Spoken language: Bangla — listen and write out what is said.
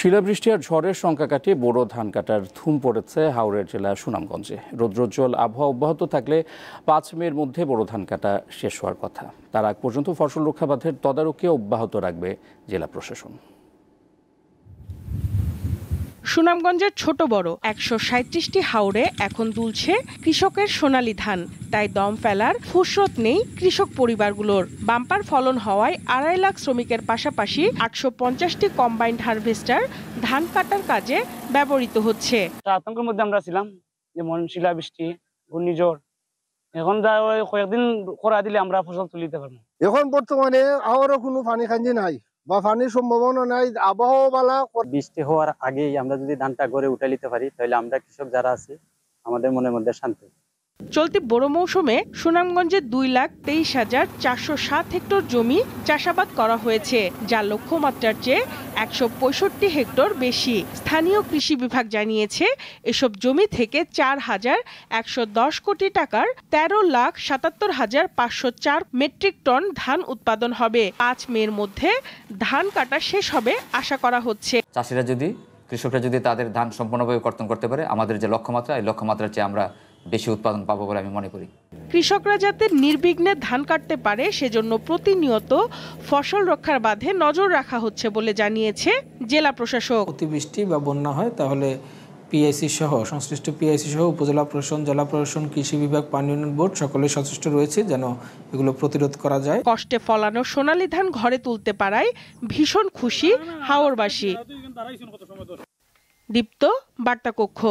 শিলাবৃষ্টি আর ঝড়ের শঙ্কা কাটিয়ে বোরো ধান কাটার ধুম পড়েছে হাওড়ের জেলা সুনামগঞ্জে। রৌদ্রোজ্জ্বল আবহাওয়া অব্যাহত থাকলে ৫ মের মধ্যে বোরো ধান কাটা শেষ হওয়ার কথা। তার আগ পর্যন্ত ফসল রক্ষা বাঁধের তদারকি অব্যাহত রাখবে জেলা প্রশাসন। সুনামগঞ্জের ছোট বড় ১৩৭টি হাওরে এখন দুলছে কৃষকের সোনালী ধান। তাই দম ফেলার ফুরসত নেই কৃষক পরিবারগুলোর। বাম্পার ফলন হওয়ায় ২.৫ লাখ শ্রমিকের পাশাপাশি ৮৫০টি কম্বাইন্ড হারভেস্টার ধান কাটার কাজে ব্যবহৃত হচ্ছে। আতঙ্কের মধ্যে আমরা ছিলাম, যেমন শিলাবৃষ্টি, ঘূর্ণিঝড়। এখন যা কয়েকদিন করা দিলে আমরা ফসল তুলিতে পারবো। এখন বর্তমানে আবারও কোনো পানি খাঞ্জি নাই বা পানির সম্ভাবনা নাই, আবহাওয়া বালা। বৃষ্টি হওয়ার আগেই আমরা যদি ধানটা গড়ে উঠে নিতে পারি তাহলে আমরা কৃষক যারা আছি আমাদের মনের মধ্যে শান্তি। চলতি বোরো মৌসুমে সুনামগঞ্জে ২,২৩,৪০৭ হেক্টর জমি চাষাবাদ করা হয়েছে, যা লক্ষ্যমাত্রার চেয়ে ১৬৫ হেক্টর বেশি। স্থানীয় কৃষি বিভাগ জানিয়েছে এসব জমি থেকে ৪,১১০ কোটি টাকার ১৩,৭৭,৫০৪ মেট্রিক টন ধান উৎপাদন হবে। ৫ মের মধ্যে ধান কাটা শেষ হবে আশা করা হচ্ছে। কৃষকরা যদি তাদের ধান সম্পূর্ণভাবে কর্তন করতে পারে, আমাদের যে লক্ষ্যমাত্রা, এই লক্ষ্যমাত্রার চেয়ে আমরা বেশি উৎপাদন পাবো বলে আমি মনে করি। কৃষকরা যাতে নির্বিঘ্নে ধান কাটতে পারে সেজন্য প্রতিনিয়ত ফসল রক্ষার বাঁধে নজর রাখা হচ্ছে বলে জানিয়েছে জেলা প্রশাসক। অতিবৃষ্টি বা বন্যা হয় তাহলে পিআইসি সহ সংশ্লিষ্ট পিআইসি সহ উপজেলা প্রশাসন, জেলা প্রশাসন, কৃষি বিভাগ, পানি উন্নয়ন বোর্ড সকলে সচেষ্ট রয়েছে যেন এগুলো প্রতিরোধ করা যায়। কষ্টে ফলানো সোনালী ধান ঘরে তুলতে পারায় ভীষণ খুশি হাওরবাসী। দীপ্ত, বার্তা কক্ষ।